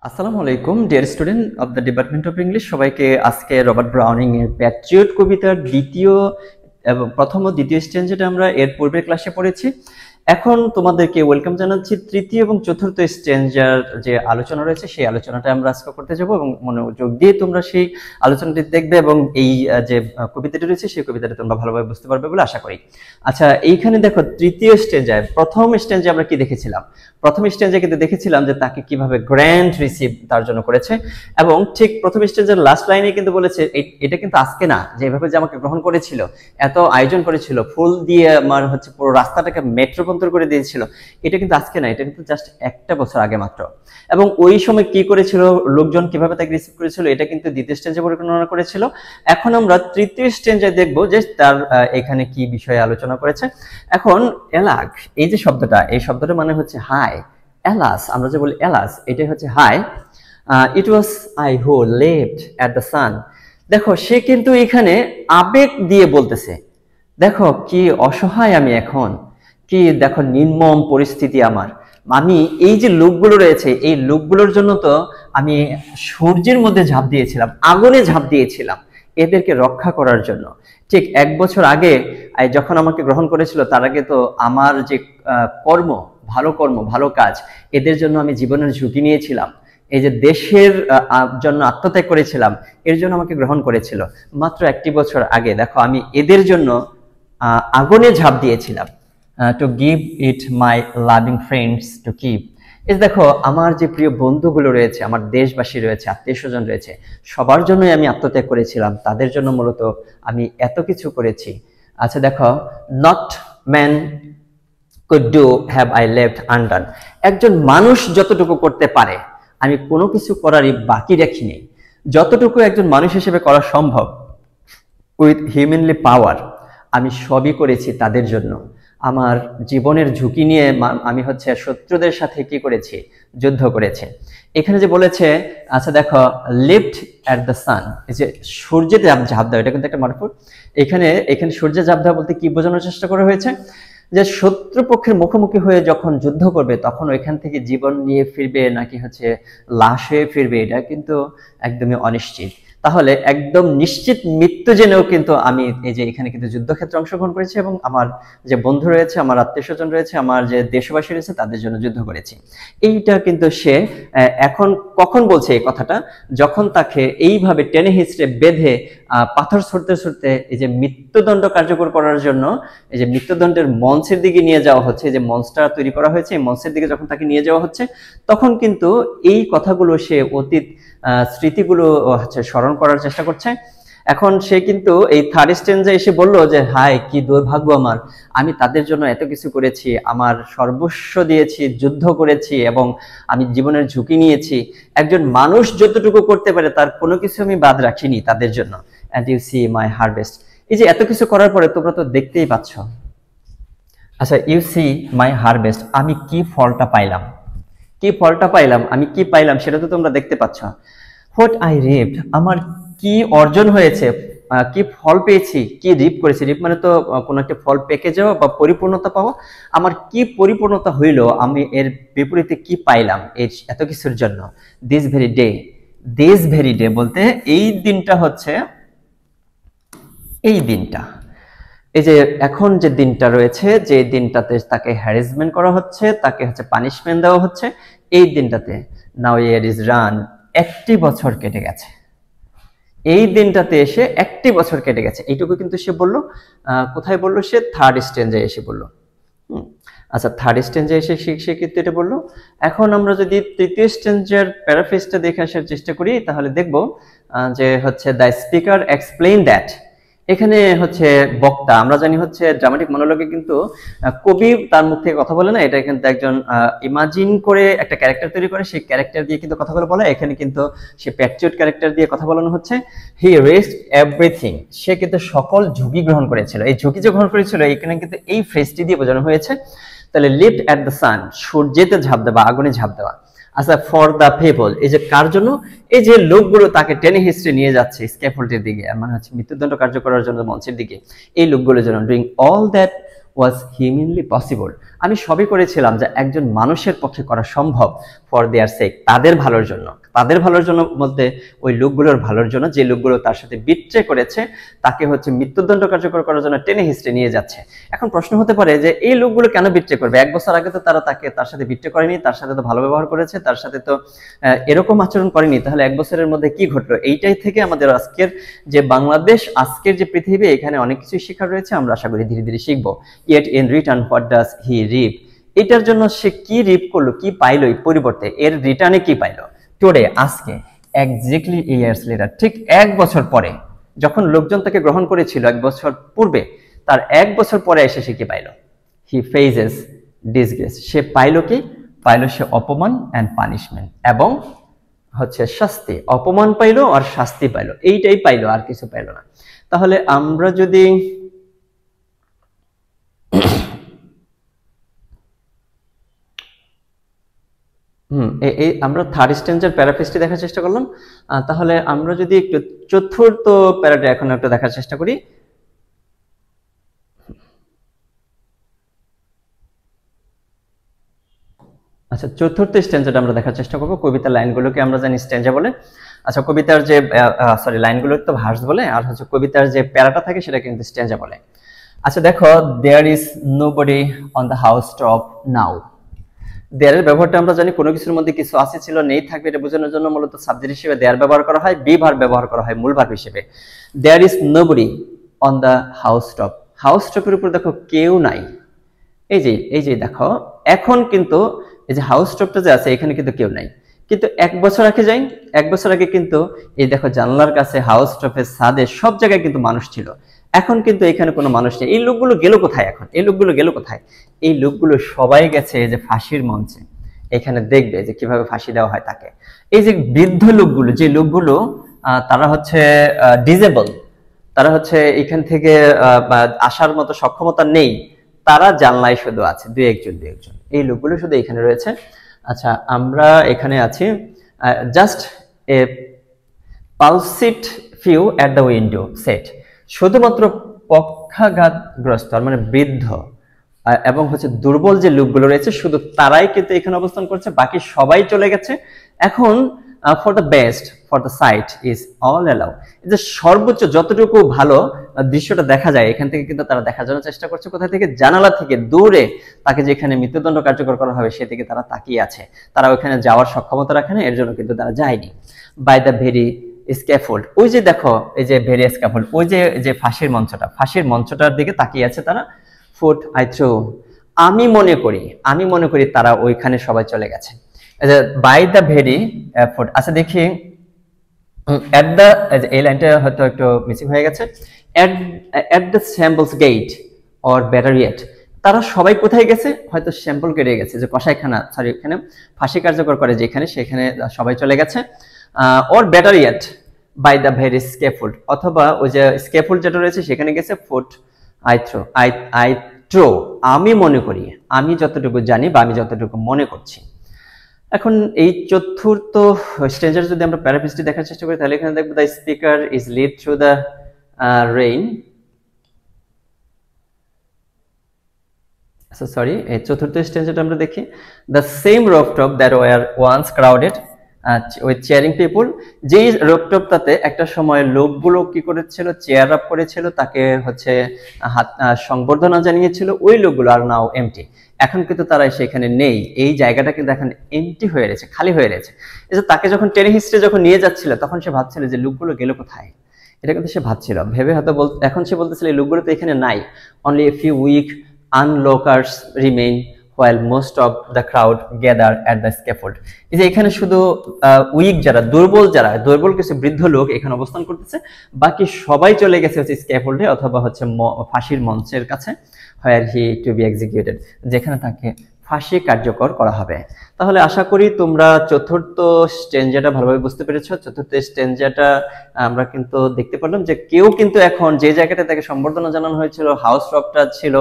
আসসালামু আলাইকুম dear student of the department of English. সবাইকে আজকে রবার্ট ব্রাউনিং এর প্যাট্রিয়ট কবিতার দ্বিতীয় এবং প্রথম ও দ্বিতীয় স্ট্যান্স যেটা আমরা এর পূর্বের ক্লাসে পড়েছি। এখন তোমাদেরকে ওয়েলকাম জানাচ্ছি তৃতীয় এবং চতুর্থ স্ট্যান্সার যে আলোচনা রয়েছে সেই আলোচনাটা আমরা আজকে করতে যাব এবং মনোযোগ দিয়ে তোমরা সেই আলোচনাটি দেখবে এবং এই যে কবিতাটি রয়েছে সেই কবিতাটা তোমরা ভালোভাবে বুঝতে পারবে বলে আশা করি। আচ্ছা, এইখানে দেখো তৃতীয় স্ট্যান্সায় প্রথম স্ট্যান্সে আমরা কি দেখেছিলাম? প্রথম স্ট্যান্সে কিন্তু দেখেছিলাম যে তাকে কিভাবে গ্র্যান্ড রিসিভ তার জন্য করেছে এবং ঠিক প্রথম স্ট্যান্সের লাস্ট লাইনে কিন্তু বলেছে এটা কিন্তু আজকে না, যে এভাবে যে আমাকে গ্রহণ করেছিল, এত আয়োজন করেছিল, ফুল দিয়ে আমার হচ্ছে পুরো রাস্তাটাকে মেট্রো করে দিয়েছিল, এটা কিন্তু আজকে না, এটা কিন্তু জাস্ট একটা বছর আগে মাত্র। এবং ওই সময় কি করেছিল, লোকজন কিভাবে তাকে রিসিভ করেছিল, এটা কিন্তু দ্বিতীয় স্ট্যান্সে বর্ণনা করেছিল। এখন আমরা তৃতীয় স্ট্যান্সে দেখব যে তার এখানে কি বিষয়ে আলোচনা করেছে। এখন এলাগ, এই যে শব্দটা, এই শব্দটা মানে হচ্ছে হাই। এলাস, আমরা যে বলি এলাস, এটাই হচ্ছে হাই। It was I who lived at the sun. দেখো সে কিন্তু এখানে আবেগ দিয়ে বলতেছে, দেখো কি অসহায় আমি এখন, কি দেখো নির্মম পরিস্থিতি আমার। আমি এই যে লোকগুলো রয়েছে, এই লোকগুলোর জন্য তো আমি সূর্যের মধ্যে ঝাঁপ দিয়েছিলাম, আগুনে ঝাঁপ দিয়েছিলাম এদেরকে রক্ষা করার জন্য। ঠিক এক বছর আগে যখন আমাকে গ্রহণ করেছিল, তার আগে তো আমার যে কর্ম, ভালো কাজ, এদের জন্য আমি জীবনের ঝুঁকি নিয়েছিলাম, এই যে দেশের জন্য আত্মত্যাগ করেছিলাম, এর জন্য আমাকে গ্রহণ করেছিল। মাত্র একটি বছর আগে দেখো আমি এদের জন্য আগুনে ঝাঁপ দিয়েছিলাম। To give it my loving friends to keep. এই দেখো আমার যে প্রিয় বন্ধুগুলো রয়েছে, আমার দেশবাসী রয়েছে, আত্মীয় স্বজন রয়েছে, সবার জন্যই আমি আত্মত্যাগ করেছিলাম, তাদের জন্য মূলত আমি এত কিছু করেছি। আচ্ছা দেখো, not man could do have I left undone. একজন মানুষ যতটুকু করতে পারে আমি কোনো কিছু করারই বাকি রাখিনি। যতটুকু একজন মানুষ হিসেবে করা সম্ভব উইথ হিউম্যানলি পাওয়ার, আমি সবই করেছি তাদের জন্য। আমার জীবনের ঝুঁকি নিয়ে আমি হচ্ছে শত্রুদের সাথে কি করেছি, যুদ্ধ করেছি। এখানে যে বলেছে, আচ্ছা দেখো, লিফট অ্যাট দ্য সান, এই যে সূর্যে ঝাঁপ দেওয়া, এটা কিন্তু একটা মারফত। এখানে সূর্যে ঝাঁপ দেওয়া বলতে কি বোঝানোর চেষ্টা করা হয়েছে, যে শত্রুপক্ষের মুখোমুখি হয়ে যখন যুদ্ধ করবে তখন ওইখান থেকে জীবন নিয়ে ফিরবে নাকি হচ্ছে লাশ হয়ে ফিরবে, এটা কিন্তু একদমই অনিশ্চিত। তাহলে একদম নিশ্চিত মৃত্যু জেনেও কিন্তু আমি এই যে এখানে কিন্তু যুদ্ধক্ষেত্রে অংশগ্রহণ করেছি এবং আমার যে বন্ধু রয়েছে, আমার আত্মীয় স্বজন রয়েছে, আমার যে দেশবাসী রয়েছে, তাদের জন্য যুদ্ধ করেছি। এইটা কিন্তু সে এখন কখন বলছে এই কথাটা, যখন তাকে এইভাবে টেনে হিঁচড়ে বেঁধে পাথর ছুটতে ছুটতে এই যে মৃত্যুদণ্ড কার্যকর করার জন্য এই যে মৃত্যুদণ্ডের মঞ্চের দিকে নিয়ে যাওয়া হচ্ছে, যে মঞ্চটা তৈরি করা হয়েছে, এই মঞ্চের দিকে যখন তাকে নিয়ে যাওয়া হচ্ছে, তখন কিন্তু এই কথাগুলো সে অতীত স্মৃতিগুলো হচ্ছে স্মরণ করার চেষ্টা করছে। এখন সে কিন্তু এই থার্ড স্ট্যান্সে এসে বললো যে হাই কি দুর্ভাগ্য আমার, আমি তাদের জন্য এত কিছু করেছি, আমার সর্বস্ব দিয়েছি, যুদ্ধ করেছি এবং আমি জীবনের ঝুঁকি নিয়েছি। একজন মানুষ যতটুকু করতে পারে তার কোনো কিছু আমি বাদ রাখিনি তাদের জন্য। And you see my harvest, এই যে এত কিছু করার পরে তোমরা তো দেখতেই পাচ্ছ। আচ্ছা, ইউ সি মাই হারভেস্ট, আমি কি ফলটা পাইলাম, আমি কি পাইলাম সেটা তো তোমরা দেখতে পাচ্ছ। হোয়াট আই রিপড, আমার কি অর্জন হয়েছে, কি ফল পেয়েছি, কি রিপ করেছি। রিপ মানে তো কোনো একটা ফল পেকে যাওয়া বা পরিপূর্ণতা পাওয়া। আমার কি পরিপূর্ণতা হইল, আমি এর বিপরীতে কি পাইলাম এই এত কিছুর জন্য। দিস ভেরি ডে বলতে এই দিনটা হচ্ছে, এই দিনটা, এই যে এখন যে দিনটা রয়েছে, যে দিনটাতে তাকে হ্যারাসমেন্ট করা হচ্ছে, তাকে হচ্ছে পানিশমেন্ট দেওয়া হচ্ছে, এই দিনটাতে নাও ইয়ার ইজ রান, একটি বছর কেটে গেছে। এই দিনটাতে এসে একটি বছর কেটে গেছে, এইটুকু কিন্তু সে বললো। কোথায় বললো সে? থার্ড স্ট্যান্সে এসে বললো। আচ্ছা, থার্ড স্ট্যান্সে এসে সে কিন্তু এটা বললো। এখন আমরা যদি তৃতীয় স্ট্যান্সের প্যারাফ্রেজটা দেখে আসার চেষ্টা করি, তাহলে দেখবো যে হচ্ছে দ্য স্পিকার এক্সপ্লেইন দ্যাট। এখানে হচ্ছে বক্তা, আমরা জানি হচ্ছে ড্রামাটিক মনোলগে কিন্তু কবি তার মুখ থেকে কথা বলে না, এটা কিন্তু একজন ইমাজিন করে একটা ক্যারেক্টার তৈরি করে, সেই ক্যারেক্টার দিয়ে কিন্তু কথাগুলো বলে। এখানে কিন্তু সে প্যাট্রিয়ট ক্যারেক্টার দিয়ে কথা বলানো হচ্ছে। হি রিস্কড এভরিথিং, সে কিন্তু সকল ঝুঁকি গ্রহণ করেছিল। এই ঝুঁকি যে গ্রহণ করেছিল এখানে কিন্তু এই ফ্রেজটি দিয়ে বোঝানো হয়েছে। তাহলে লিফট অ্যাট দ্য সান, সূর্যেতে ঝাঁপ দেওয়া, আগুনে ঝাঁপ দেওয়া। আচ্ছা, ফর দ্য পিপল, এই যে কার জন্য, এই যে লোকগুলো তাকে টেনে হিস্ট্রি নিয়ে যাচ্ছে স্ক্যাফোল্ডের দিকে, মানে হচ্ছে মৃত্যুদণ্ড কার্য করার জন্য মঞ্চের দিকে, এই লোকগুলোর জন্য। Doing all that was humanly possible, আমি সবই করেছিলাম যা একজন মানুষের পক্ষে করা সম্ভব ফর দেয়ার সেক, তাদের ভালোর জন্য। তাদের ভালোর জন্য বলতে ওই লোকগুলোর ভালোর জন্য, যে লোকগুলো তার সাথে বিট্রে করেছে তাকে হচ্ছে মৃত্যুদণ্ড কার্যকর করার জন্য টেনে হিস্ট্রি নিয়ে যাচ্ছে। এখন প্রশ্ন হতে পারে যে এই লোকগুলো কেন বিট্রে করবে? 1 বছর আগে তো তার সাথে বিট্রে করেনি, তার সাথে তো ভালো ব্যবহার করেছে, তার সাথে তো এরকম আচরণ করেনি, তাহলে 1 বছরের মধ্যে কি ঘটলো? এইটাই থেকে আমাদের আজকের যে বাংলাদেশ, আজকের যে পৃথিবী, এখানে অনেক কিছুই শেখার রয়েছে, আমরা আশা করি ধীরে ধীরে শিখবো। Yet in return what does he reap, এটার জন্য সে কি রিপ করলো, কি পাইলো এই পরিবর্তে, এর রিটার্নে কি পাইলো? টুডে, আজকে, এক্স্যাক্টলি ইয়ার্স লেটার, ঠিক 1 বছর পরে, যখন লোকজন তাকে গ্রহণ করেছিল 1 বছর পূর্বে, তার 1 বছর পরে এসে সে কি পাইলো? হি ফেসেস ডিসগ্রেস, সে পাইলো কি? পাইলো সে অপমান অ্যান্ড পানিশমেন্ট, এবং হচ্ছে শাস্তি। অপমান পাইলো আর শাস্তি পাইলো, এইটাই পাইলো, আর কিছু পাইলো না। তাহলে আমরা যদি আমরা থার্ড স্ট্যান্ডার প্যারাফ্রেজটি দেখার চেষ্টা করলাম। তাহলে আমরা যদি একটু চতুর্থ প্যারাটা এখন একটু দেখার চেষ্টা করি। আচ্ছা, চতুর্থ স্ট্যান্ডারটা আমরা দেখার চেষ্টা করব। কবিতার লাইনগুলোকে আমরা জানি স্ট্যান্ডা বলে। আচ্ছা, কবিতার যে লাইনগুলো তো ভার্স বলে, আর হচ্ছে কবিতার যে প্যারাটা থাকে সেটা কিন্তু স্ট্যান্ডা বলে। আচ্ছা দেখো, there is nobody on the house top now. দেয়ারের ব্যবহারটা আমরা জানি কোনো কিছুর মধ্যে কিছু আছে, ছিল, নেই, থাকবে, এটা বোঝানোর জন্য মূলত সাবজেক্ট হিসেবে দেয়ার ব্যবহার করা হয়, বি ভার্ব ব্যবহার করা হয় মূল ভার্ব হিসেবে। There is nobody on the house top, house টপের উপর দেখো কেউ নাই। এই যে দেখো, এখন কিন্তু এই যে হাউস টপটা যে আছে এখানে কিন্তু কেউ নাই, কিন্তু 1 বছর আগে যাই, 1 বছর আগে কিন্তু এই দেখো জানলার কাছে, হাউস টপের ছাদে, সব জায়গায় কিন্তু মানুষ ছিল। এখন কিন্তু এখানে কোনো মানুষ নেই। এই লোকগুলো গেল কোথায়? এখন এই লোকগুলো গেল কোথায়? এই লোকগুলো সবাই গেছে এই যে ফাঁসির মঞ্চে, এখানে দেখবে যে কিভাবে ফাঁসি দেওয়া হয় তাকে। এই যে বৃদ্ধ লোকগুলো, যে লোকগুলো তারা হচ্ছে ডিজেবল, তারা হচ্ছে এখান থেকে আসার মতো সক্ষমতা নেই, তারা জানলায় শুধু আছে, দুই একজন। এই লোকগুলো শুধু এখানে রয়েছে। আচ্ছা, আমরা এখানে আছি, just a Palsit few at the window set, শুধুমাত্র পক্ষাঘাতগ্রস্ত মানে বৃদ্ধ এবং হচ্ছে দুর্বল যে লোকগুলো রয়েছে শুধু তারাই কিন্তু এখানে অবস্থান করছে, বাকি সবাই চলে গেছে। এখন for the best for the site is all allow, যে সর্বোচ্চ যতটুকু ভালো দৃশ্যটা দেখা যায় এখান থেকে কিন্তু তারা দেখার জন্য চেষ্টা করছে। কোথা থেকে? জানালা থেকে দূরে, তাকে যেখানে মৃত্যুদণ্ড কার্যকর করা হবে সেদিকে তারা তাকিয়ে আছে, তারা ওখানে যাওয়ার সক্ষমতা রাখে না, এর জন্য কিন্তু তারা যায়নি। বাই দ্য ভেরি স্ক্যাফোল্ড, ওই যে দেখো এই যে ভেরি স্ক্যাফোল্ড, ওই যে ফাঁসির মঞ্চটার দিকে তাকিয়ে আছে তারা। ফুট আই থ্রো, আমি মনে করি তারা ওইখানে সবাই চলে গেছে। বাই দ্য ভেরি ফুট, আচ্ছা দেখি এট দ্য, এই লাইনটা হয়তো একটু মিসিং হয়ে গেছে। At the samples gate or better yet, তারা সবাই কোথায় গেছে? হয়তো শ্যাম্পল গেটে গেছে, যে কসাইখানা, সরি এখানে ফাঁসি কার্যকর করে যেখানে, সেখানে সবাই চলে গেছে। Or better yet by the very scaffold, অথবা ওই যে স্কেফোল্ড যেটা রয়েছে সেখানে গেছে। ফুট আই থ্রো, আমি মনে করি, আমি যতটুকু জানি বা আমি যতটুকু মনে করছি। এখন এই চতুর্থ স্ট্যান্ডার যদি আমরা প্যারাফ্রেজটি দেখার চেষ্টা করি, তাহলে এখানে দেখবো the speaker is lead through the rain. Sorry, এই চতুর্থ স্ট্যান্ডারটা আমরা দেখি। The same rooftop that were once crowded with cheering people, যেই রুফটপটাতে একটা সময় লোকগুলো কি করেছিল? চেয়ার আপ করেছিল, তাকে হচ্ছে সংবর্ধনা জানিয়েছিল, ওই লোকগুলো আর নাও এমটি, এখন কিন্তু তারা সেখানে নেই। এই জায়গাটা কিন্তু এখন এমটি হয়ে রয়েছে, খালি হয়ে রয়েছে। এই যে তাকে যখন টেনে হিস্ট্রি যখন নিয়ে যাচ্ছিল, তখন সে ভাবছিল যে লোকগুলো গেল কোথায়, এটা কিন্তু সে ভাবছিল, ভেবে হয়তো এখন সে বলতেছিল এই লোকগুলো তো এখানে নাই। Only a few weak onlookers remain while most of the crowd gather at the scaffold, এই যে এখানে শুধু উইক যারা, দুর্বল কিছু বৃদ্ধ লোক এখানে অবস্থান করতেছে, বাকি সবাই চলে গেছে হচ্ছে স্ক্যাফোল্ডে অথবা হচ্ছে ফাঁসির মঞ্চের কাছে, where he to be executed, যেখানে তাকে ফাঁসি কার্যকর করা হবে। তাহলে আশা করি তোমরা চতুর্থ স্ট্যাঞ্জাটা ভালোভাবে বুঝতে পেরেছো। চতুর্থ স্ট্যাঞ্জাটা আমরা কিন্তু দেখতে পারলাম যে কেউ কিন্তু এখন যে জায়গাটা তাকে সম্বর্ধনা জানানো হয়েছিল, হাউস রকটা ছিল,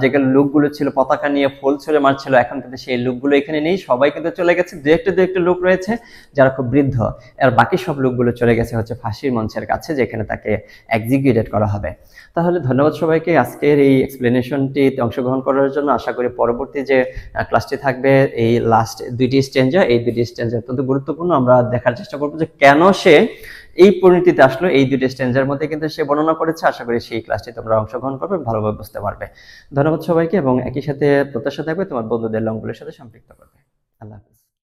যেগুলো লোকগুলো ছিল পতাকা নিয়ে ফুল ছুঁড়ে মারছিল, এখন কিন্তু সেই লোকগুলো এখানে নেই, সবাই কিন্তু চলে গেছে। দু একটা লোক রয়েছে যারা খুব বৃদ্ধ, আর বাকি সব লোকগুলো চলে গেছে হচ্ছে ফাঁসির মঞ্চের কাছে, যেখানে তাকে এক্সিকিউটেড করা হবে। তাহলে ধন্যবাদ সবাইকে আজকের এই এক্সপ্লেনেশনটিতে অংশগ্রহণ করার জন্য। আশা করি পরবর্তী যে ক্লাসটি থাকবে এই লাস্ট দুইটি স্ট্যাঞ্জা, এই দুইটি স্ট্যাঞ্জা অত্যন্ত গুরুত্বপূর্ণ। আমরা দেখার চেষ্টা করবো যে কেন সে এই পরিণতিতে আসলো, এই দুইটি স্ট্যাঞ্জার মধ্যে কিন্তু সে বর্ণনা করেছে। আশা করি সেই ক্লাসটি তোমরা অংশগ্রহণ করবে, ভালোভাবে বুঝতে পারবে। ধন্যবাদ সবাইকে, এবং একই সাথে প্রত্যাশা থাকবে তোমার বন্ধুদের লংগুলোর সাথে সম্পৃক্ত করবে। আল্লাহ হাফেজ।